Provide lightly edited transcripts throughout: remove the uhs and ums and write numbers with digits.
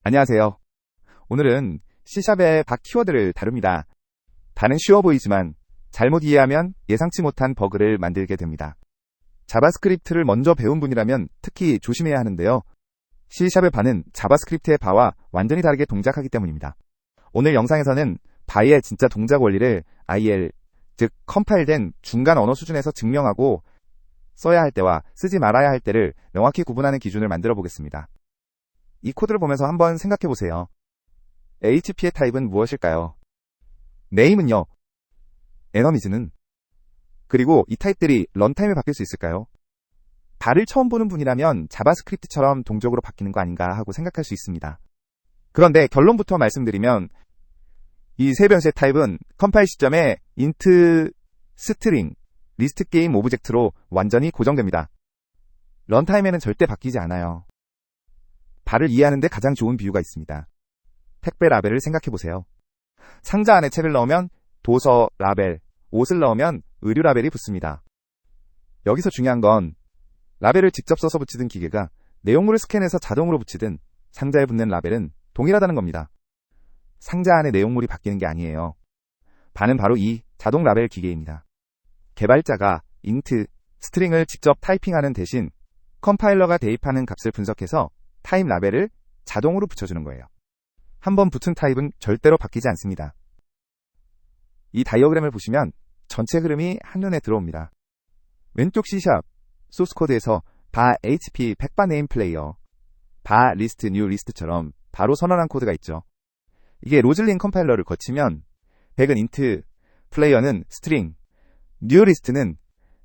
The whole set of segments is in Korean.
안녕하세요. 오늘은 C샵의 박 키워드를 다룹니다. 다는 쉬워 보이지만 잘못 이해하면 예상치 못한 버그를 만들게 됩니다. 자바스크립트를 먼저 배운 분이라면 특히 조심해야 하는데요. C샵의 바는 자바스크립트의 바와 완전히 다르게 동작하기 때문입니다. 오늘 영상에서는 바의 진짜 동작 원리를 IL, 즉 컴파일된 중간 언어 수준에서 증명하고 써야 할 때와 쓰지 말아야 할 때를 명확히 구분하는 기준을 만들어 보겠습니다. 이 코드를 보면서 한번 생각해 보세요. HP의 타입은 무엇일까요? name은요, enemies 그리고 이 타입들이 런타임에 바뀔 수 있을까요? 바를 처음 보는 분이라면 자바스크립트처럼 동적으로 바뀌는 거 아닌가 하고 생각할 수 있습니다. 그런데 결론부터 말씀드리면 이 세 변수의 타입은 컴파일 시점에 int, string, 리스트 게임 오브젝트로 완전히 고정됩니다. 런타임에는 절대 바뀌지 않아요. 바를 이해하는 데 가장 좋은 비유가 있습니다. 택배 라벨을 생각해보세요. 상자 안에 책을 넣으면 도서 라벨, 옷을 넣으면 의류 라벨이 붙습니다. 여기서 중요한 건 라벨을 직접 써서 붙이든 기계가 내용물을 스캔해서 자동으로 붙이든 상자에 붙는 라벨은 동일하다는 겁니다. 상자 안에 내용물이 바뀌는 게 아니에요. 바는 바로 이 자동 라벨 기계입니다. 개발자가 int, string을 직접 타이핑하는 대신 컴파일러가 대입하는 값을 분석해서 타입 라벨을 자동으로 붙여주는 거예요. 한번 붙은 타입은 절대로 바뀌지 않습니다. 이 다이어그램을 보시면 전체 흐름이 한눈에 들어옵니다. 왼쪽 C샵, 소스코드에서 바 HP 백바 네임 플레이어, 바 리스트 뉴 리스트처럼 바로 선언한 코드가 있죠. 이게 로즐링 컴파일러를 거치면 백은 int, 플레이어는 string, 뉴 리스트는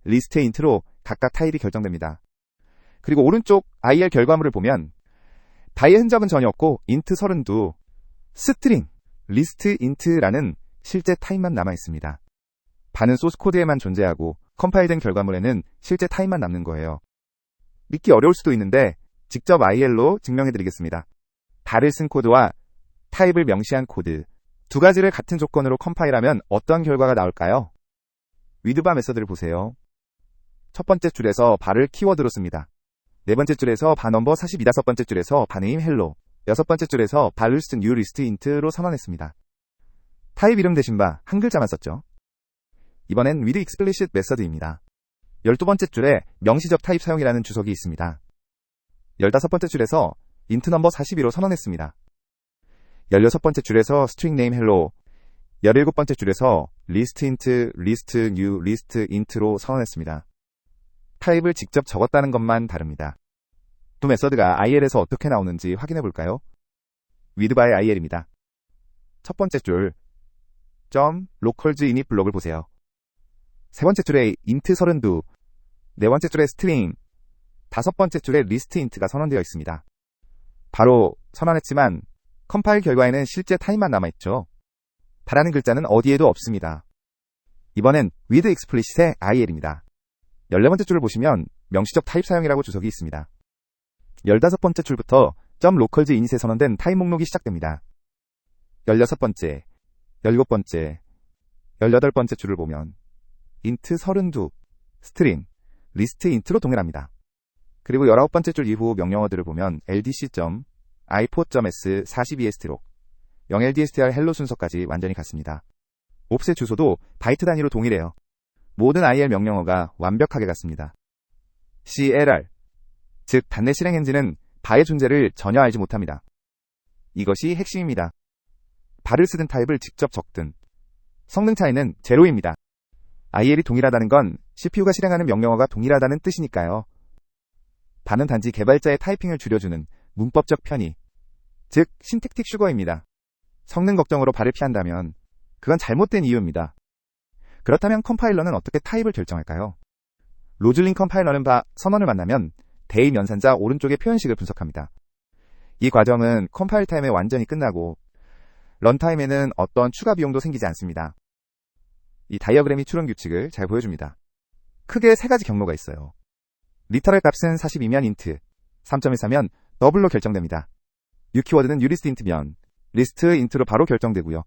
리스트의 int로 각각 타입이 결정됩니다. 그리고 오른쪽 IR 결과물을 보면 바의 흔적은 전혀 없고 int 32, string, list int라는 실제 타입만 남아 있습니다. 바는 소스 코드에만 존재하고 컴파일된 결과물에는 실제 타입만 남는 거예요. 믿기 어려울 수도 있는데 직접 IL로 증명해 드리겠습니다. 바를 쓴 코드와 타입을 명시한 코드 두 가지를 같은 조건으로 컴파일하면 어떤 결과가 나올까요? 위드바 메서드를 보세요. 첫 번째 줄에서 바를 키워드로 씁니다. 네 번째 줄에서 바 넘버 42, 다섯 번째 줄에서 바 네임 헬로, 여섯 번째 줄에서 바 리스트 뉴 리스트 인트로 선언했습니다. 타입 이름 대신 바 한 글자만 썼죠. 이번엔 with explicit 메서드입니다. 12번째 줄에 명시적 타입 사용이라는 주석이 있습니다. 15번째 줄에서 int 넘버 42로 선언했습니다. 16번째 줄에서 string name hello, 17번째 줄에서 list int, list new, list int로 선언했습니다. 타입을 직접 적었다는 것만 다릅니다. 두 메서드가 IL에서 어떻게 나오는지 확인해 볼까요? with by IL입니다. 첫 번째 줄 .locals init 블록을 보세요. 세 번째 줄에 int 32, 네 번째 줄에 string, 다섯 번째 줄에 list int가 선언되어 있습니다. 바로 선언했지만 컴파일 결과에는 실제 타입만 남아있죠. 바라는 글자는 어디에도 없습니다. 이번엔 with explicit의 IL입니다. 14번째 줄을 보시면 명시적 타입 사용이라고 주석이 있습니다. 15번째 줄부터 .locals init에 선언된 타입 목록이 시작됩니다. 16번째, 17번째, 18번째 줄을 보면 int 32, string, list int로 동일합니다. 그리고 19번째 줄 이후 명령어들을 보면 ldc.i4.s 42st록, 0ldstr 헬로 순서까지 완전히 같습니다. 옵셋 주소도 바이트 단위로 동일해요. 모든 IL 명령어가 완벽하게 같습니다. CLR, 즉 단내 실행 엔진은 바의 존재를 전혀 알지 못합니다. 이것이 핵심입니다. 바를 쓰든 타입을 직접 적든 성능 차이는 제로입니다. IL이 동일하다는 건 CPU가 실행하는 명령어가 동일하다는 뜻이니까요. 바는 단지 개발자의 타이핑을 줄여주는 문법적 편의, 즉 신택틱 슈거입니다. 성능 걱정으로 바를 피한다면 그건 잘못된 이유입니다. 그렇다면 컴파일러는 어떻게 타입을 결정할까요? 로즐링 컴파일러는 바 선언을 만나면 대입 연산자 오른쪽의 표현식을 분석합니다. 이 과정은 컴파일 타임에 완전히 끝나고 런타임에는 어떤 추가 비용도 생기지 않습니다. 이 다이어그램이 추론 규칙을 잘 보여줍니다. 크게 세 가지 경로가 있어요. 리터럴 값은 42면 int, 3.14면 더블로 결정됩니다. new 키워드는 뉴리스트 int면 리스트 int로 바로 결정되고요.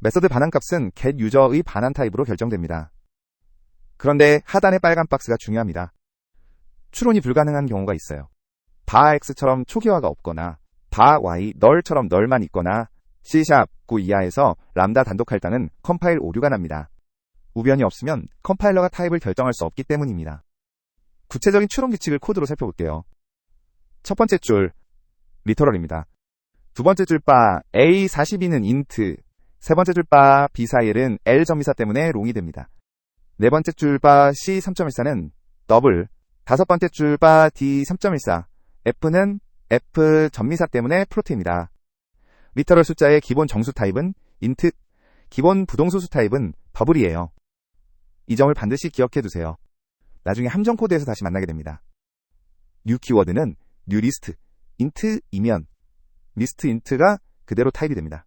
메서드 반환값은 getUser의 반환 타입으로 결정됩니다. 그런데 하단의 빨간 박스가 중요합니다. 추론이 불가능한 경우가 있어요. 바X처럼 초기화가 없거나 바, y, 널처럼 널만 있거나 C# 9 이하에서 람다 단독 할당은 컴파일 오류가 납니다. 우변이 없으면 컴파일러가 타입을 결정할 수 없기 때문입니다. 구체적인 추론 규칙을 코드로 살펴볼게요. 첫 번째 줄, 리터럴입니다. 두 번째 줄 바, A42는 int, 세 번째 줄 바, B41은 L 점미사 때문에 롱이 됩니다. 네 번째 줄 바, C3.14는 더블, 다섯 번째 줄 바, D3.14, F는 F 점미사 때문에 플로트입니다. 리터럴 숫자의 기본 정수 타입은 int, 기본 부동소수 타입은 더블이에요. 이 점을 반드시 기억해 두세요. 나중에 함정 코드에서 다시 만나게 됩니다. new 키워드는 new list, int이면 list int가 그대로 타입이 됩니다.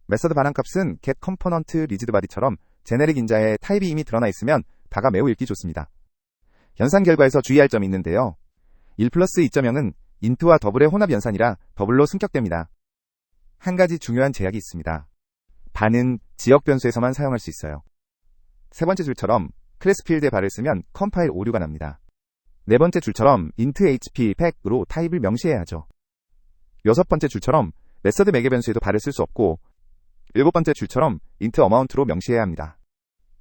메서드 반환값은 get component rigid body처럼 제네릭 인자에 타입이 이미 드러나 있으면 바가 매우 읽기 좋습니다. 연산 결과에서 주의할 점이 있는데요. 1 플러스 2.0은 int와 더블의 혼합 연산이라 더블로 승격됩니다. 한 가지 중요한 제약이 있습니다. 바는 지역 변수에서만 사용할 수 있어요. 세 번째 줄처럼 클래스 필드에 바를 쓰면 컴파일 오류가 납니다. 네 번째 줄처럼 int hp 팩으로 타입을 명시해야 하죠. 여섯 번째 줄처럼 메서드 매개 변수에도 바를 쓸 수 없고 일곱 번째 줄처럼 int amount로 명시해야 합니다.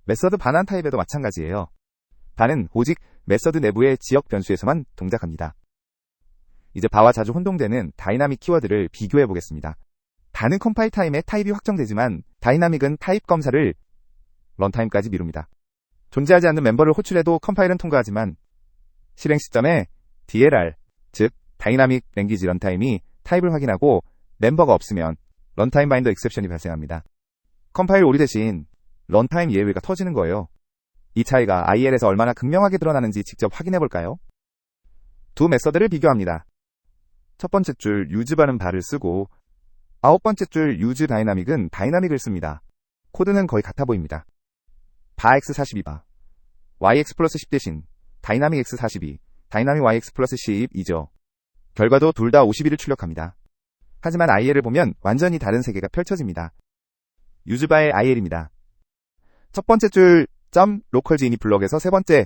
메서드 반환 타입에도 마찬가지예요. 바는 오직 메서드 내부의 지역 변수에서만 동작합니다. 이제 바와 자주 혼동되는 다이나믹 키워드를 비교해 보겠습니다. 바는 컴파일 타임에 타입이 확정되지만 다이나믹은 타입 검사를 런타임까지 미룹니다. 존재하지 않는 멤버를 호출해도 컴파일은 통과하지만 실행 시점에 DLR, 즉 다이나믹 랭귀지 런타임이 타입을 확인하고 멤버가 없으면 런타임 바인더 익셉션이 발생합니다. 컴파일 오류 대신 런타임 예외가 터지는 거예요. 이 차이가 IL에서 얼마나 극명하게 드러나는지 직접 확인해 볼까요? 두 메서드를 비교합니다. 첫 번째 줄 use바는 바를 쓰고 아홉 번째 줄 use 다이나믹은 다이나믹을 씁니다. 코드는 거의 같아 보입니다. 바 x42바, yx 플러스 10 대신 다이나믹 x42, 다이나믹 yx 플러스 10이죠. 결과도 둘 다 51을 출력합니다. 하지만 IL을 보면 완전히 다른 세계가 펼쳐집니다. use바의 IL입니다. 첫 번째 줄 .localz init 블럭에서 세 번째,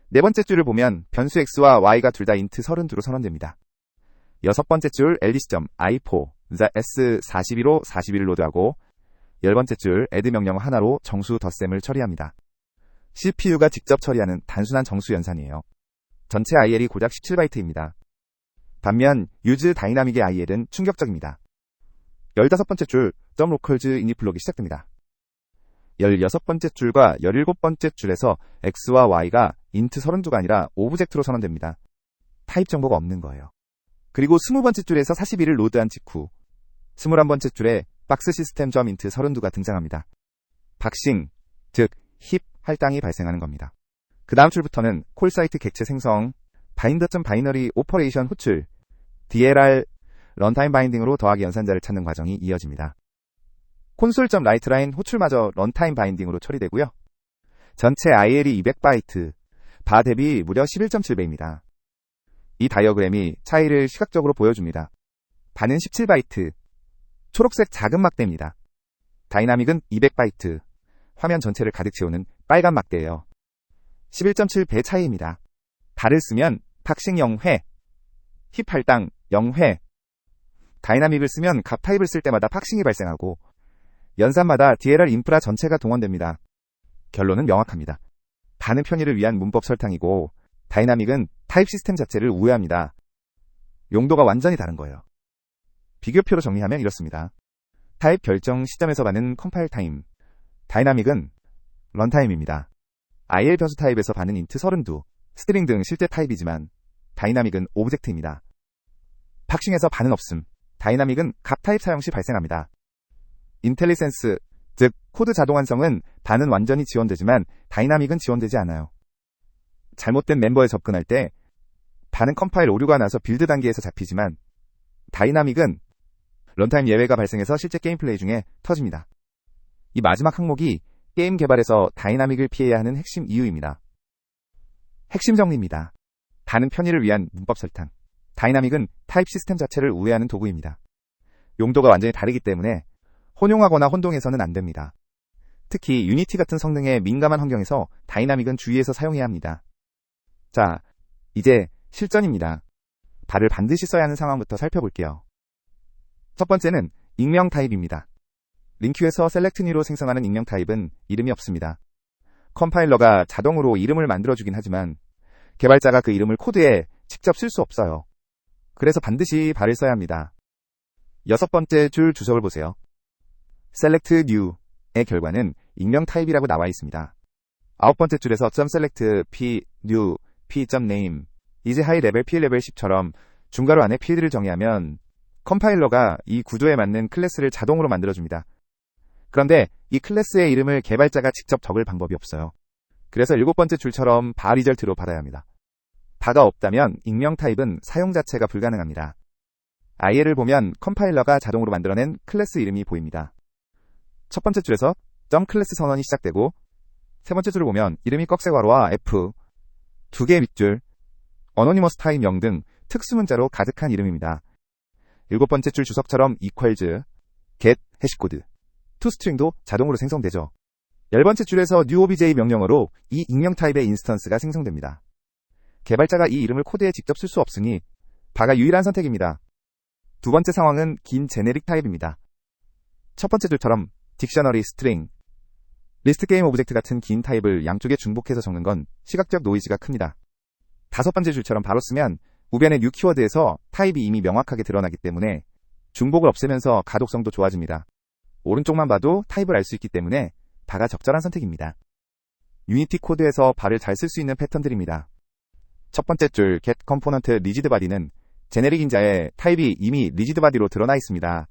네 번째 줄을 보면 변수 x와 y가 둘 다 int 32로 선언됩니다. 여섯 번째 줄 ldc.i4, s42로 41을 로드하고 열 번째 줄 add 명령 하나로 정수 덧셈을 처리합니다. CPU가 직접 처리하는 단순한 정수 연산이에요. 전체 IL이 고작 17바이트입니다. 반면 use 다이나믹의 IL은 충격적입니다. 15번째 줄 .localz init 블록이 시작됩니다. 16번째 줄과 17번째 줄에서 x와 y가 int 32가 아니라 오브젝트로 선언됩니다. 타입 정보가 없는 거예요. 그리고 20번째 줄에서 41을 로드한 직후 21번째 줄에 박스 시스템 int 32가 등장합니다. 박싱, 즉 힙 할당이 발생하는 겁니다. 그 다음 줄부터는 콜사이트 객체 생성, 바인더.바이너리 오퍼레이션 호출, DLR, 런타임 바인딩으로 더하기 연산자를 찾는 과정이 이어집니다. 콘솔.라이트라인 호출마저 런타임 바인딩으로 처리되고요. 전체 IL이 200바이트, 바 대비 무려 11.7배입니다. 이 다이어그램이 차이를 시각적으로 보여줍니다. 바는 17바이트, 초록색 작은 막대입니다. 다이나믹은 200바이트, 화면 전체를 가득 채우는 빨간 막대예요. 11.7배 차이입니다. 바를 쓰면 박싱 0회, 힙 할당 0회, 다이나믹을 쓰면 값 타입을 쓸 때마다 박싱이 발생하고 연산마다 DLR 인프라 전체가 동원됩니다. 결론은 명확합니다. 바는 편의를 위한 문법 설탕이고 다이나믹은 타입 시스템 자체를 우회합니다. 용도가 완전히 다른 거예요. 비교표로 정리하면 이렇습니다. 타입 결정 시점에서 받는 컴파일 타임, 다이나믹은 런타임입니다. IL 변수 타입에서 받는 int 32, 스트링 등 실제 타입이지만 다이나믹은 오브젝트입니다. 박싱에서 바는 없음, 다이나믹은 값 타입 사용 시 발생합니다. 인텔리센스, 즉 코드 자동 완성은 바는 완전히 지원되지만 다이나믹은 지원되지 않아요. 잘못된 멤버에 접근할 때 바는 컴파일 오류가 나서 빌드 단계에서 잡히지만 다이나믹은 런타임 예외가 발생해서 실제 게임 플레이 중에 터집니다. 이 마지막 항목이 게임 개발에서 다이나믹을 피해야 하는 핵심 이유입니다. 핵심 정리입니다. 바는 편의를 위한 문법 설탕, 다이나믹은 타입 시스템 자체를 우회하는 도구입니다. 용도가 완전히 다르기 때문에 혼용하거나 혼동해서는 안 됩니다. 특히 유니티 같은 성능에 민감한 환경에서 다이나믹은 주의해서 사용해야 합니다. 자, 이제 실전입니다. 바를 반드시 써야 하는 상황부터 살펴볼게요. 첫 번째는 익명 타입입니다. 링큐에서 select new로 생성하는 익명 타입은 이름이 없습니다. 컴파일러가 자동으로 이름을 만들어주긴 하지만 개발자가 그 이름을 코드에 직접 쓸 수 없어요. 그래서 반드시 발을 써야 합니다. 여섯 번째 줄 주석을 보세요. select new의 결과는 익명 타입이라고 나와 있습니다. 아홉 번째 줄에서 .select p new p.name 이제 하이 레벨 p 레벨 10처럼 중괄호 안에 필드를 정의하면 컴파일러가 이 구조에 맞는 클래스를 자동으로 만들어줍니다. 그런데 이 클래스의 이름을 개발자가 직접 적을 방법이 없어요. 그래서 일곱 번째 줄처럼 바 리절트로 받아야 합니다. 바가 없다면 익명 타입은 사용 자체가 불가능합니다. IL을 보면 컴파일러가 자동으로 만들어낸 클래스 이름이 보입니다. 첫 번째 줄에서 .클래스 선언이 시작되고 세 번째 줄을 보면 이름이 꺽쇠괄호와 F, 두 개의 밑줄, 어노니머스 타입 0 등 특수문자로 가득한 이름입니다. 일곱 번째 줄 주석처럼 equals, get, 해시코드, toString도 자동으로 생성되죠. 열 번째 줄에서 newobj 명령어로 이 익명 타입의 인스턴스가 생성됩니다. 개발자가 이 이름을 코드에 직접 쓸 수 없으니 바가 유일한 선택입니다. 두 번째 상황은 긴 제네릭 타입입니다. 첫 번째 줄처럼 딕셔너리, 스트링, 리스트 게임 오브젝트 같은 긴 타입을 양쪽에 중복해서 적는 건 시각적 노이즈가 큽니다. 다섯 번째 줄처럼 바로 쓰면 우변의 new 키워드에서 타입이 이미 명확하게 드러나기 때문에 중복을 없애면서 가독성도 좋아집니다. 오른쪽만 봐도 타입을 알 수 있기 때문에 바가 적절한 선택입니다. 유니티 코드에서 바를 잘 쓸 수 있는 패턴들입니다. 첫 번째 줄 get component rigid body는 제네릭 인자에 타입이 이미 rigid body로 드러나 있습니다.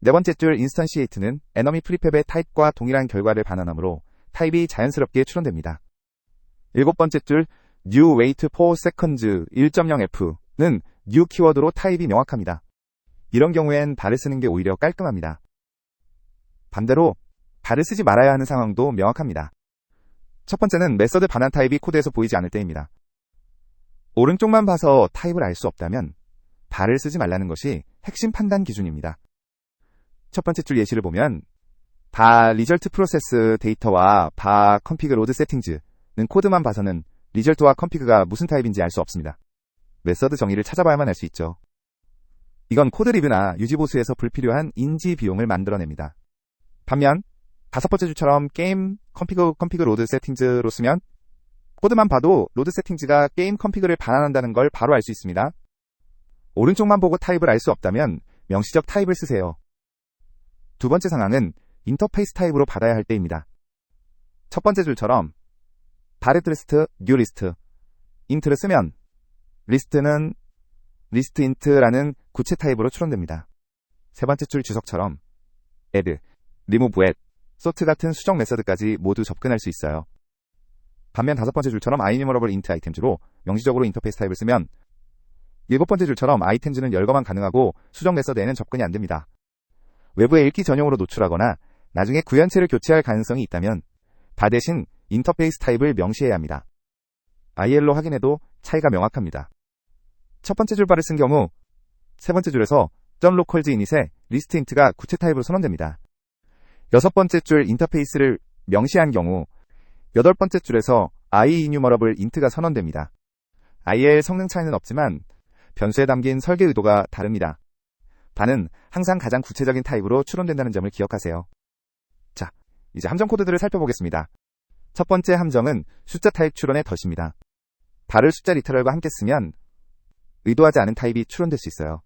네 번째 줄 instantiate는 enemy prefab의 타입과 동일한 결과를 반환하므로 타입이 자연스럽게 추론됩니다. 일곱 번째 줄 new wait for seconds 1.0f는 new 키워드로 타입이 명확합니다. 이런 경우엔 발을 쓰는 게 오히려 깔끔합니다. 반대로 발을 쓰지 말아야 하는 상황도 명확합니다. 첫 번째는 메서드 반환 타입이 코드에서 보이지 않을 때입니다. 오른쪽만 봐서 타입을 알 수 없다면 발을 쓰지 말라는 것이 핵심 판단 기준입니다. 첫 번째 줄 예시를 보면 바 result process 데이터와 바 config load settings는 코드만 봐서는 리절트와 컴피그가 무슨 타입인지 알 수 없습니다. 메서드 정의를 찾아봐야만 알 수 있죠. 이건 코드 리뷰나 유지 보수에서 불필요한 인지 비용을 만들어냅니다. 반면 다섯 번째 줄처럼 게임 config load settings로 쓰면 코드만 봐도 로드 세팅즈가 게임 컴피그를 반환한다는 걸 바로 알 수 있습니다. 오른쪽만 보고 타입을 알 수 없다면 명시적 타입을 쓰세요. 두 번째 상황은 인터페이스 타입으로 받아야 할 때입니다. 첫 번째 줄처럼 바렛 리스트, 뉴 리스트, 인트를 쓰면 리스트는 리스트 인트라는 구체 타입으로 추론됩니다. 세 번째 줄 주석처럼 add, remove at, sort 같은 수정 메서드까지 모두 접근할 수 있어요. 반면 다섯 번째 줄처럼 iNumerable int items로 명시적으로 인터페이스 타입을 쓰면 일곱 번째 줄처럼 items는 열거만 가능하고 수정 메서드에는 접근이 안됩니다. 외부에 읽기 전용으로 노출하거나 나중에 구현체를 교체할 가능성이 있다면 바 대신 인터페이스 타입을 명시해야 합니다. IL로 확인해도 차이가 명확합니다. 첫 번째 줄 바를 쓴 경우 세 번째 줄에서 .locals init에 리스트 int가 구체 타입으로 선언됩니다. 여섯 번째 줄 인터페이스를 명시한 경우 여덟 번째 줄에서 iEnumerable int가 선언됩니다. IL 성능 차이는 없지만 변수에 담긴 설계 의도가 다릅니다. 바는 항상 가장 구체적인 타입으로 추론된다는 점을 기억하세요. 자, 이제 함정 코드들을 살펴보겠습니다. 첫 번째 함정은 숫자 타입 추론의 덫입니다. 바를 숫자 리터럴과 함께 쓰면 의도하지 않은 타입이 추론될 수 있어요.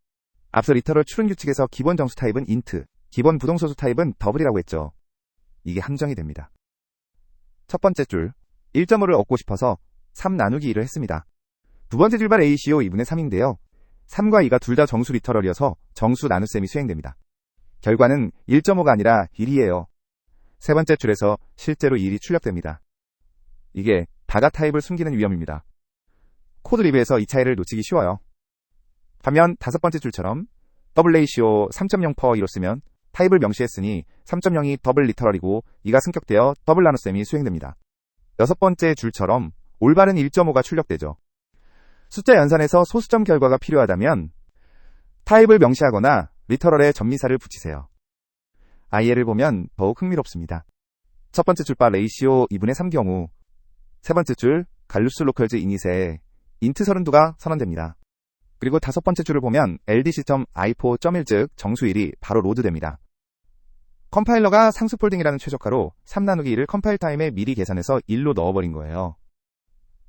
앞서 리터럴 추론 규칙에서 기본 정수 타입은 int, 기본 부동소수 타입은 더블이라고 했죠. 이게 함정이 됩니다. 첫 번째 줄 1.5를 얻고 싶어서 3 나누기 2를 했습니다. 두 번째 줄발 ratio 2분의 3인데요. 3과 2가 둘 다 정수 리터럴이어서 정수 나눗셈이 수행됩니다. 결과는 1.5가 아니라 1이에요. 세 번째 줄에서 실제로 1이 출력됩니다. 이게 다가 타입을 숨기는 위험입니다. 코드 리뷰에서 이 차이를 놓치기 쉬워요. 반면 다섯 번째 줄처럼 더블 레이시오 3.0%로 쓰면 타입을 명시했으니 3.0이 더블 리터럴이고 2가 승격되어 더블 나눗셈이 수행됩니다. 여섯 번째 줄처럼 올바른 1.5가 출력되죠. 숫자 연산에서 소수점 결과가 필요하다면 타입을 명시하거나 리터럴에 전미사를 붙이세요. IL을 보면 더욱 흥미롭습니다. 첫 번째 줄바 레이시오 2분의 3 경우 세 번째 줄 갈루스 로컬즈 이닛에 인트 32가 선언됩니다. 그리고 다섯 번째 줄을 보면 ldc.i4.1 즉 정수 1이 바로 로드됩니다. 컴파일러가 상수 폴딩이라는 최저가로 3나누기 1을 컴파일 타임에 미리 계산해서 1로 넣어버린 거예요.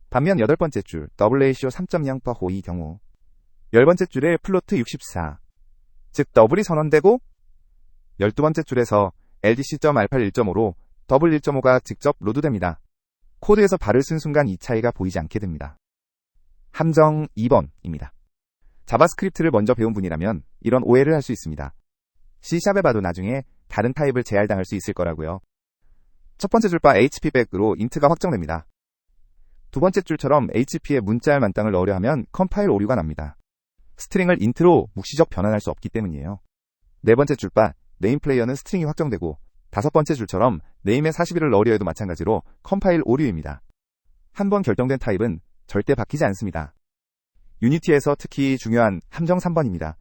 반면 여덟 번째 줄 더블레이시오 3.0/5의 경우 열 번째 줄에 플로트 64, 즉 더블이 선언되고 12번째 줄에서 ldc.r8 1.5로 더블 1.5가 직접 로드됩니다. 코드에서 발을 쓴 순간 이 차이가 보이지 않게 됩니다. 함정 2번입니다. 자바스크립트를 먼저 배운 분이라면 이런 오해를 할 수 있습니다. C샵에 봐도 나중에 다른 타입을 제할당할 수 있을 거라고요. 첫 번째 줄바 hp백으로 인트가 확정됩니다. 두 번째 줄처럼 hp에 문자열 만땅을 넣으려 하면 컴파일 오류가 납니다. 스트링을 인트로 묵시적 변환할 수 없기 때문이에요. 네 번째 줄바 네임 플레이어는 스트링이 확정되고 다섯 번째 줄처럼 네임에 41을 넣으려 해도 마찬가지로 컴파일 오류입니다. 한번 결정된 타입은 절대 바뀌지 않습니다. 유니티에서 특히 중요한 함정 3번입니다.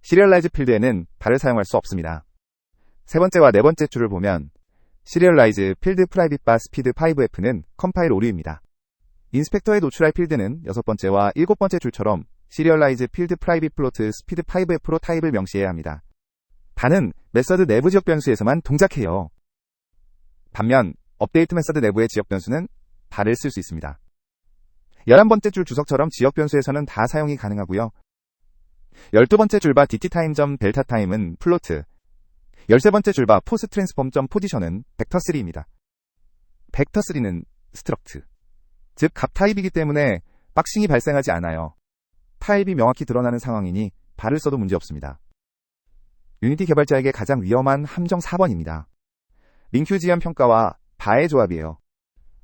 시리얼라이즈 필드에는 발을 사용할 수 없습니다. 세 번째와 네 번째 줄을 보면 시리얼라이즈 필드 프라이빗 바 스피드 5f는 컴파일 오류입니다. 인스펙터에 노출할 필드는 여섯 번째와 일곱 번째 줄처럼 시리얼라이즈 필드 프라이빗 플로트 스피드 5f로 타입을 명시해야 합니다. 반은 메서드 내부 지역 변수에서만 동작해요. 반면 업데이트 메서드 내부의 지역 변수는 발을 쓸 수 있습니다. 11번째 줄 주석처럼 지역 변수에서는 다 사용이 가능하고요. 12번째 줄바 dtTime.deltaTime은 플로트, 13번째 줄바 포스트랜스폼.포지션은 벡터3입니다. 벡터3는 스트럭트, 즉 값 타입이기 때문에 박싱이 발생하지 않아요. 타입이 명확히 드러나는 상황이니 발을 써도 문제없습니다. 유니티 개발자에게 가장 위험한 함정 4번입니다. 링큐 지연 평가와 바의 조합이에요.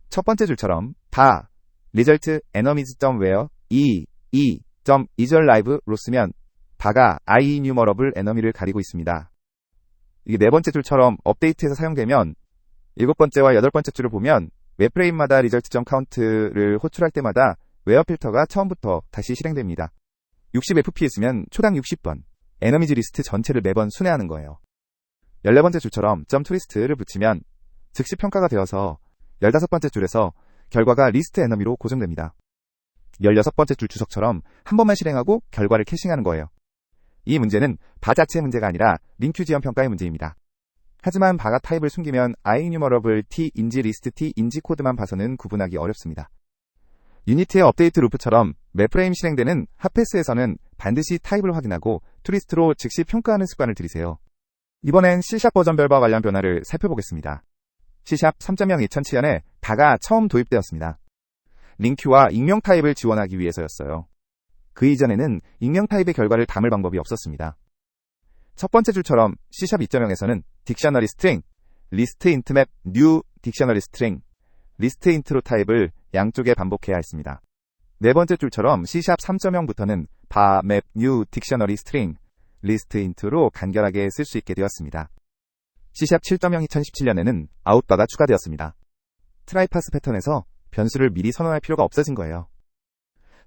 첫 번째 줄처럼 바 result enemies.where e.isAlive로 쓰면 바가 IEnumerable enemy를 가리고 있습니다. 이게 네 번째 줄처럼 업데이트에서 사용되면 일곱 번째와 여덟 번째 줄을 보면 웹프레임마다 result.count를 호출할 때마다 웨어 필터가 처음부터 다시 실행됩니다. 60fps면 초당 60번 에너미즈 리스트 전체를 매번 순회하는 거예요. 14번째 줄처럼 .twist를 붙이면 즉시 평가가 되어서 15번째 줄에서 결과가 리스트 에너미로 고정됩니다. 16번째 줄 주석처럼 한 번만 실행하고 결과를 캐싱하는 거예요. 이 문제는 바 자체의 문제가 아니라 링큐 지연 평가의 문제입니다. 하지만 바가 타입을 숨기면 IEnumerable T 인지 리스트 T 인지 코드만 봐서는 구분하기 어렵습니다. 유니티의 업데이트 루프처럼 매프레임 실행되는 핫패스에서는 반드시 타입을 확인하고 트리스트로 즉시 평가하는 습관을 들이세요. 이번엔 C샵 버전별과 관련 변화를 살펴보겠습니다. C샵 3.0 2007년에 바가 처음 도입되었습니다. 링큐와 익명 타입을 지원하기 위해서였어요. 그 이전에는 익명 타입의 결과를 담을 방법이 없었습니다. 첫 번째 줄처럼 C샵 2.0에서는 딕셔너리 스트링, 리스트 인트 맵 뉴 딕셔너리 스트링, 리스트 인트로 타입을 양쪽에 반복해야 했습니다. 네 번째 줄처럼 C샵 3.0부터는 바 맵 뉴 딕셔너리 스트링, 리스트 인트로 간결하게 쓸 수 있게 되었습니다. C샵 7.0 2017년에는 아웃바가 추가되었습니다. 트라이파스 패턴에서 변수를 미리 선언할 필요가 없어진 거예요.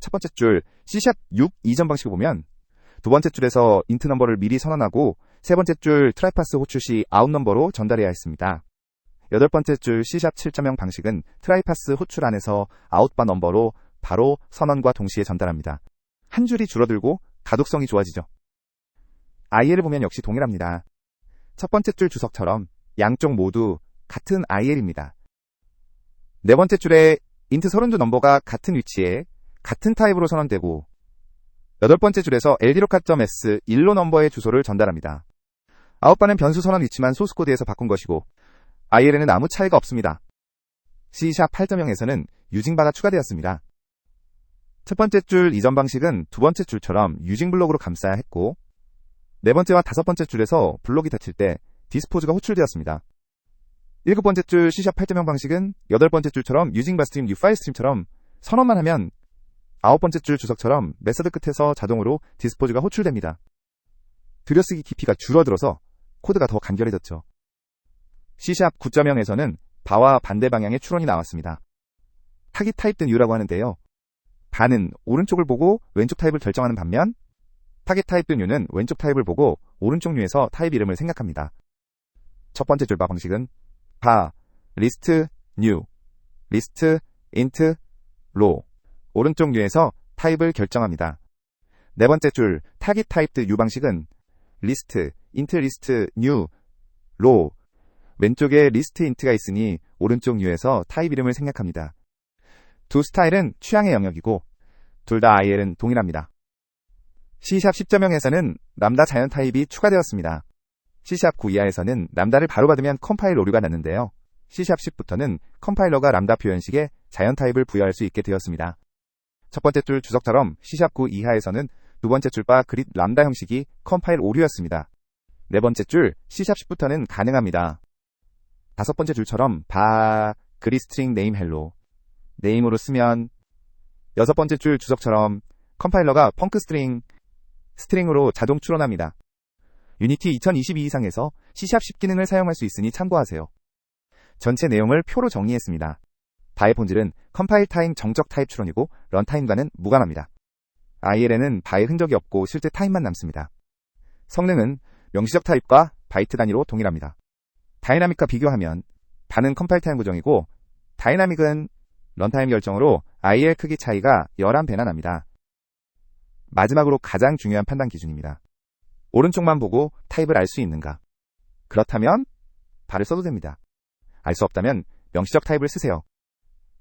첫 번째 줄 C샵 6 이전 방식을 보면 두 번째 줄에서 인트 넘버를 미리 선언하고 세 번째 줄 트라이파스 호출 시 아웃 넘버로 전달해야 했습니다. 여덟 번째 줄 C샵 7.0 방식은 트라이파스 호출 안에서 아웃바 넘버로 바로 선언과 동시에 전달합니다. 한 줄이 줄어들고 가독성이 좋아지죠. IL을 보면 역시 동일합니다. 첫 번째 줄 주석처럼 양쪽 모두 같은 IL입니다. 네 번째 줄에 int 서른두 넘버가 같은 위치에 같은 타입으로 선언되고 여덟 번째 줄에서 ldlocat.s 1로 넘버의 주소를 전달합니다. 아웃바는 변수 선언 위치만 소스코드에서 바꾼 것이고 IL에는 아무 차이가 없습니다. C샵 8.0에서는 유징바가 추가되었습니다. 첫 번째 줄 이전 방식은 두 번째 줄처럼 유징 블록으로 감싸야 했고 네 번째와 다섯 번째 줄에서 블록이 닫힐 때 디스포즈가 호출되었습니다. 일곱 번째 줄 C샵 8.0 방식은 여덟 번째 줄처럼 유징바 스트림 뉴 파일 스트림처럼 선언만 하면 아홉 번째 줄 주석처럼 메서드 끝에서 자동으로 디스포즈가 호출됩니다. 들여쓰기 깊이가 줄어들어서 코드가 더 간결해졌죠. C샵 9.0에서는 바와 반대 방향의 추론이 나왔습니다. 타깃 타입된 U라고 하는데요. 바는 오른쪽을 보고 왼쪽 타입을 결정하는 반면 타깃 타입된 U는 왼쪽 타입을 보고 오른쪽 U에서 타입 이름을 생각합니다. 첫 번째 줄바 방식은 바, 리스트, 뉴, 리스트, 인트, 로 오른쪽 U에서 타입을 결정합니다. 네 번째 줄 타깃 타입드 U 방식은 리스트, 인트 리스트, 뉴, 로. 왼쪽에 리스트 인트가 있으니 오른쪽 U에서 타입 이름을 생략합니다. 두 스타일은 취향의 영역이고 둘 다 IL은 동일합니다. C# 10.0에서는 람다 자연 타입이 추가되었습니다. C# 9 이하에서는 람다를 바로 받으면 컴파일 오류가 났는데요. C# 10부터는 컴파일러가 람다 표현식에 자연 타입을 부여할 수 있게 되었습니다. 첫 번째 줄 주석처럼 C# 9 이하에서는 두 번째 줄바 그릿 람다 형식이 컴파일 오류였습니다. 네 번째 줄 C# 10부터는 가능합니다. 다섯 번째 줄처럼 그릿 스트링 네임 헬로 네임으로 쓰면 여섯 번째 줄 주석처럼 컴파일러가 펑크 스트링으로 자동 추론합니다. 유니티 2022 이상에서 C# 10 기능을 사용할 수 있으니 참고하세요. 전체 내용을 표로 정리했습니다. 바의 본질은 컴파일 타임 정적 타입 추론이고 런타임과는 무관합니다. IL에는 바의 흔적이 없고 실제 타입만 남습니다. 성능은 명시적 타입과 바이트 단위로 동일합니다. 다이나믹과 비교하면 바는 컴파일 타임 구정이고 다이나믹은 런타임 결정으로 IL 크기 차이가 11배나 납니다. 마지막으로 가장 중요한 판단 기준입니다. 오른쪽만 보고 타입을 알 수 있는가? 그렇다면 바를 써도 됩니다. 알 수 없다면 명시적 타입을 쓰세요.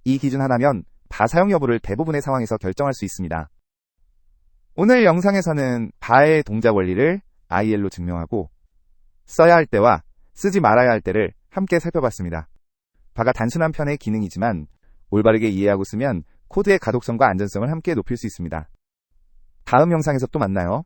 이 기준 하나면 바 사용 여부를 대부분의 상황에서 결정할 수 있습니다. 오늘 영상에서는 바의 동작 원리를 IL로 증명하고 써야 할 때와 쓰지 말아야 할 때를 함께 살펴봤습니다. 바가 단순한 편의 기능이지만 올바르게 이해하고 쓰면 코드의 가독성과 안전성을 함께 높일 수 있습니다. 다음 영상에서 또 만나요.